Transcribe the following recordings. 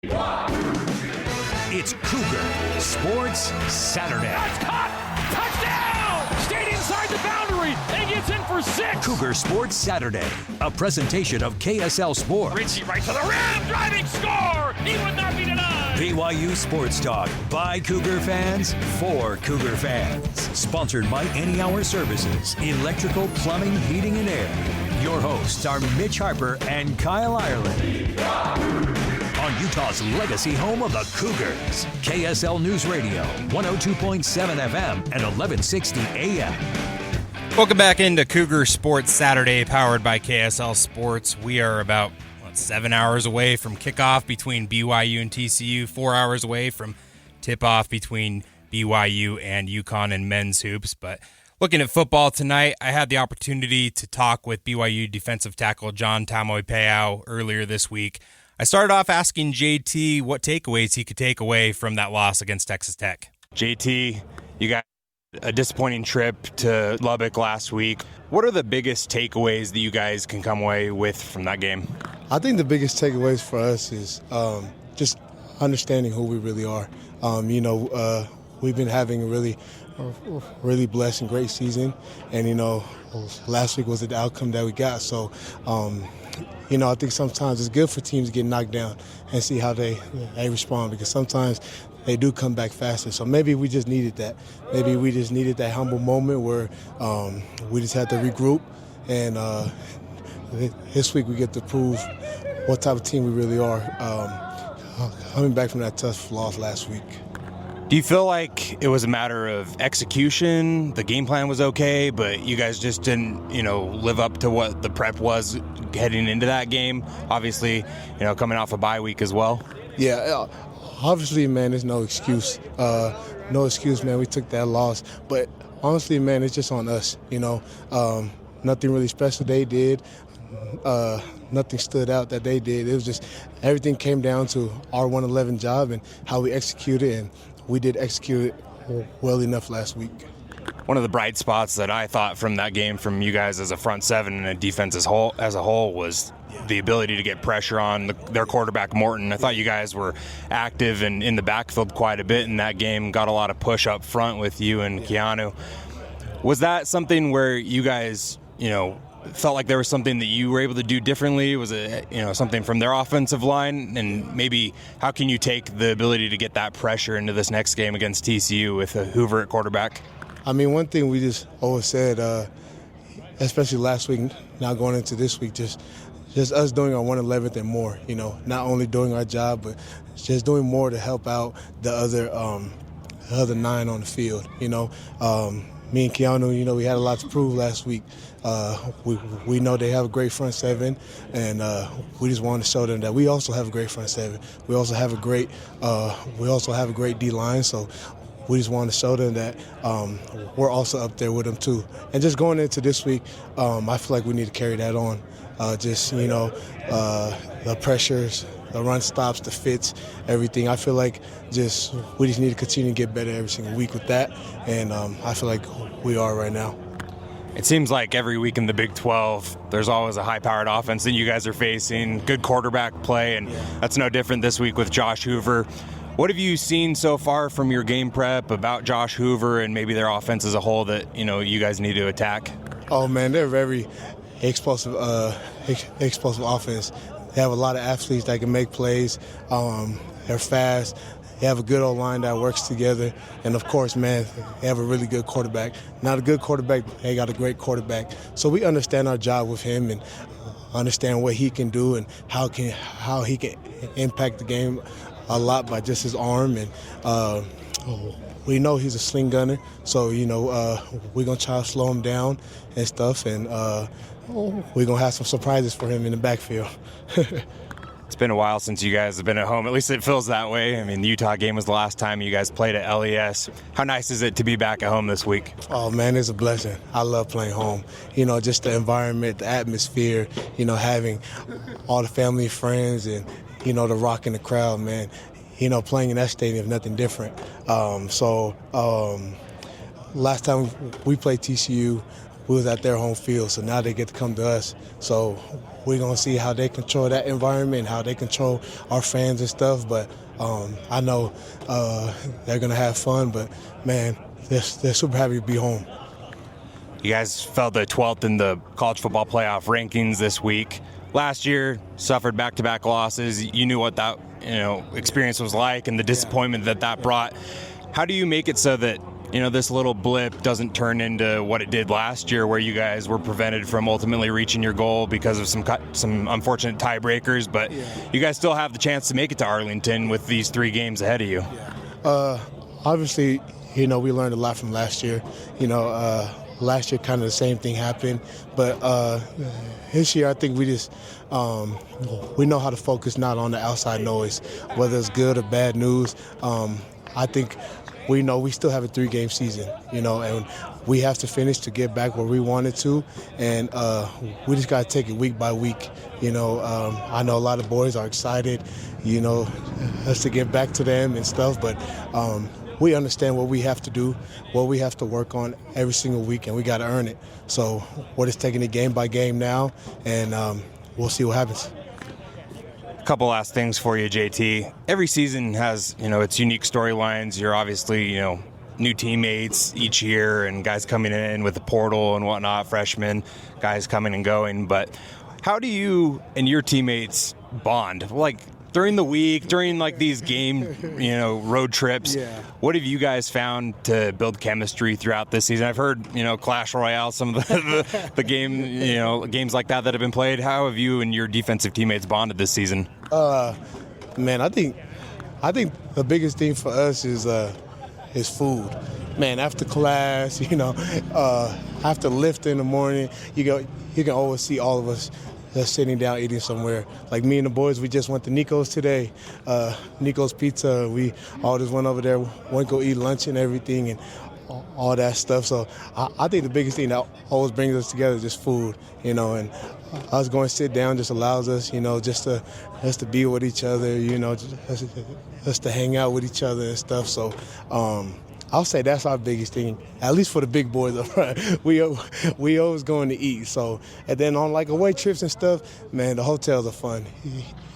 It's Cougar Sports Saturday. That's caught! Touchdown! Stayed inside the boundary and gets in for 6. Cougar Sports Saturday, a presentation of KSL Sports. Richie right to the rim, driving score! He would not be denied! BYU Sports Talk by Cougar fans for Cougar fans. Sponsored by Any Hour Services, Electrical, Plumbing, Heating, and Air. Your hosts are Mitch Harper and Kyle Ireland. On Utah's legacy home of the Cougars, KSL News Radio, 102.7 FM and 1160 AM. Welcome back into Cougar Sports Saturday, powered by KSL Sports. We are about 7 hours away from kickoff between BYU and TCU, 4 hours away from tip-off between BYU and UConn and men's hoops. But looking at football tonight, I had the opportunity to talk with BYU defensive tackle John Taumoepeau earlier this week. I started off asking JT what takeaways he could take away from that loss against Texas Tech. JT, you got a disappointing trip to Lubbock last week. What are the biggest takeaways that you guys can come away with from that game? I think the biggest takeaways for us is just understanding who we really are. We've been having a really blessed and great season, and last week was the outcome that we got. So, I think sometimes it's good for teams to get knocked down and see how they respond, because sometimes they do come back faster. So maybe we just needed that. Maybe we just needed that humble moment where we just had to regroup, and this week we get to prove what type of team we really are, coming back from that tough loss last week. Do you feel like it was a matter of execution? The game plan was okay, but you guys just didn't, live up to what the prep was heading into that game? Obviously, coming off a bye week as well. Yeah, obviously, man, there's no excuse. No excuse, man. We took that loss. But honestly, man, it's just on us, Nothing really special they did. Nothing stood out that they did. It was just everything came down to our 111 job and how we executed, and we did execute it well enough last week. One of the bright spots that I thought from that game from you guys as a front seven and a defense as a whole was the ability to get pressure on their quarterback, Morton. I thought you guys were active and in the backfield quite a bit in that game, got a lot of push up front with you and Keanu. Was that something where you guys, felt like there was something that you were able to do differently? Was it, something from their offensive line? And maybe how can you take the ability to get that pressure into this next game against TCU with Hoover at quarterback? I mean, one thing we just always said, especially last week, now going into this week, just us doing our 111th and more, not only doing our job, but just doing more to help out the other 9 on the field, Me and Keanu, we had a lot to prove last week. We know they have a great front seven, and we just wanted to show them that we also have a great front seven. We also have a great D line. So we just wanted to show them that we're also up there with them too. And just going into this week, I feel like we need to carry that on. The pressures, the run stops, the fits, everything. I feel like we just need to continue to get better every single week with that, and I feel like we are right now. It seems like every week in the Big 12, there's always a high-powered offense that you guys are facing, good quarterback play, and that's no different this week with Josh Hoover. What have you seen so far from your game prep about Josh Hoover and maybe their offense as a whole that you guys need to attack? Oh man, they're very explosive offense. They have a lot of athletes that can make plays. They're fast. They have a good old line that works together. And, of course, man, they have a really good quarterback. Not a good quarterback, but they got a great quarterback. So we understand our job with him and understand what he can do and how he can impact the game a lot by just his arm. And we know he's a sling gunner, so, we're going to try to slow him down and stuff. And we're going to have some surprises for him in the backfield. It's been a while since you guys have been at home. At least it feels that way. I mean, the Utah game was the last time you guys played at LES. How nice is it to be back at home this week? Oh, man, it's a blessing. I love playing home. Just the environment, the atmosphere, having all the family and friends and, the rock in the crowd, man. Playing in that stadium is nothing different. Last time we played TCU, we was at their home field, so now they get to come to us. So we're going to see how they control that environment, how they control our fans and stuff. But I know they're going to have fun. But, man, they're super happy to be home. You guys fell to 12th in the college football playoff rankings this week. Last year, suffered back-to-back losses. You knew what that experience was like and the disappointment that brought. How do you make it so that this little blip doesn't turn into what it did last year, where you guys were prevented from ultimately reaching your goal because of some unfortunate tiebreakers, but you guys still have the chance to make it to Arlington with these 3 games ahead of you? Obviously, we learned a lot from last year. Last year kind of the same thing happened, but this year I think we just we know how to focus not on the outside noise, whether it's good or bad news. I think we know we still have a 3-game season, and we have to finish to get back where we wanted to, and we just got to take it week by week. I know a lot of boys are excited, us to get back to them and stuff, but we understand what we have to do, what we have to work on every single week, and we got to earn it. So we're just taking it game by game now, and we'll see what happens. A couple last things for you, JT. Every season has, its unique storylines. You're obviously, new teammates each year and guys coming in with the portal and whatnot, freshmen, guys coming and going. But how do you and your teammates bond? Like, during the week, during these game, road trips, what have you guys found to build chemistry throughout this season? I've heard, Clash Royale, some of the game, games like that have been played. How have you and your defensive teammates bonded this season? Man, I think the biggest thing for us is food. Man, after class, after lift in the morning, you can always see all of us just sitting down eating somewhere. Like me and the boys, we just went to Nico's today, Nico's Pizza. We all just went over there, went to go eat lunch and everything and all that stuff. So I think the biggest thing that always brings us together is just food, and us going to sit down just allows us, just to be with each other, just to hang out with each other and stuff. So I'll say that's our biggest thing, at least for the big boys up front. We always going to eat. So, and then on away trips and stuff, man, the hotels are fun.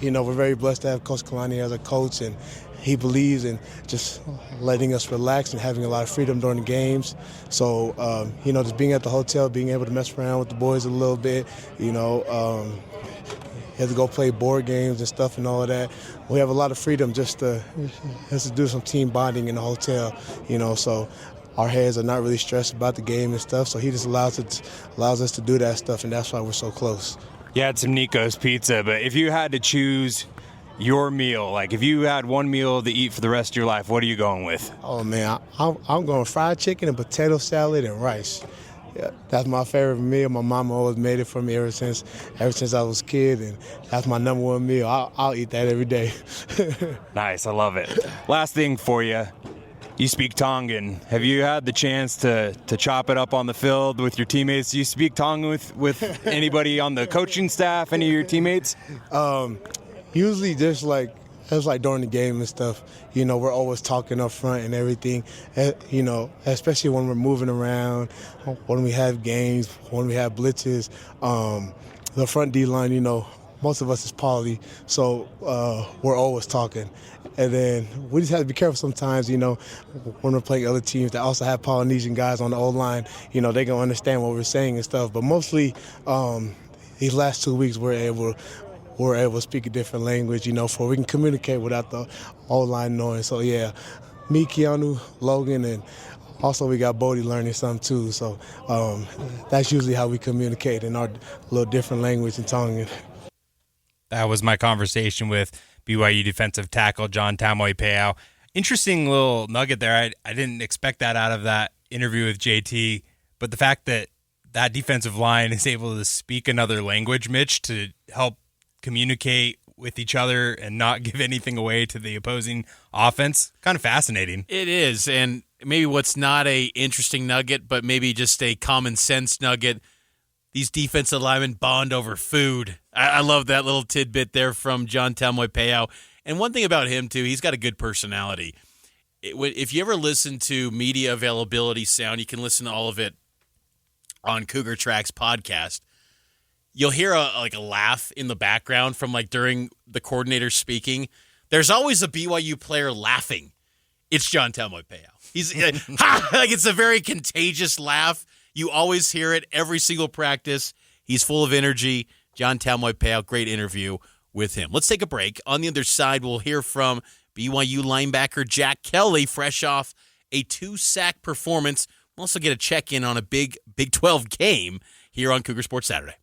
We're very blessed to have Coach Kalani as a coach, and he believes in just letting us relax and having a lot of freedom during the games. So, just being at the hotel, being able to mess around with the boys a little bit, have to go play board games and stuff and all of that. We have a lot of freedom just to do some team bonding in the hotel, so our heads are not really stressed about the game and stuff. So he just allows us to do that stuff, and that's why we're so close. You had some Nico's Pizza, but if you had to choose your meal, if you had one meal to eat for the rest of your life, what are you going with? Oh, man, I'm going fried chicken and potato salad and rice. Yeah, that's my favorite meal. My mama always made it for me ever since I was a kid, and that's my number one meal. I'll eat that every day. Nice, I love it. Last thing for you. You speak Tongan. Have you had the chance to chop it up on the field with your teammates? Do you speak Tongan with anybody on the coaching staff, any of your teammates? Usually just during the game and stuff, we're always talking up front and everything, especially when we're moving around, when we have games, when we have blitzes. The front D-line, most of us is poly, so we're always talking. And then we just have to be careful sometimes, when we're playing other teams that also have Polynesian guys on the O-line, they can understand what we're saying and stuff. But mostly these last 2 weeks we're able to speak a different language, for we can communicate without the O-line knowing. So, yeah, me, Keanu, Logan, and also we got Bodie learning some too. So that's usually how we communicate in our little different language in Tongan. That was my conversation with BYU defensive tackle John Taumoepeau. Interesting little nugget there. I didn't expect that out of that interview with JT, but the fact that defensive line is able to speak another language, Mitch, to help communicate with each other and not give anything away to the opposing offense. Kind of fascinating. It is, and maybe what's not a interesting nugget, but maybe just a common sense nugget, these defensive linemen bond over food. I love that little tidbit there from John Taumoepeau. And one thing about him, too, he's got a good personality. If you ever listen to media availability sound, you can listen to all of it on Cougar Tracks podcast, you'll hear a laugh in the background from like during the coordinator speaking. There's always a BYU player laughing. It's John Taumoepeau. He's like it's a very contagious laugh. You always hear it every single practice. He's full of energy. John Taumoepeau, great interview with him. Let's take a break. On the other side, we'll hear from BYU linebacker Jack Kelly, fresh off a 2-sack performance. We'll also get a check-in on a big Big 12 game here on Cougar Sports Saturday.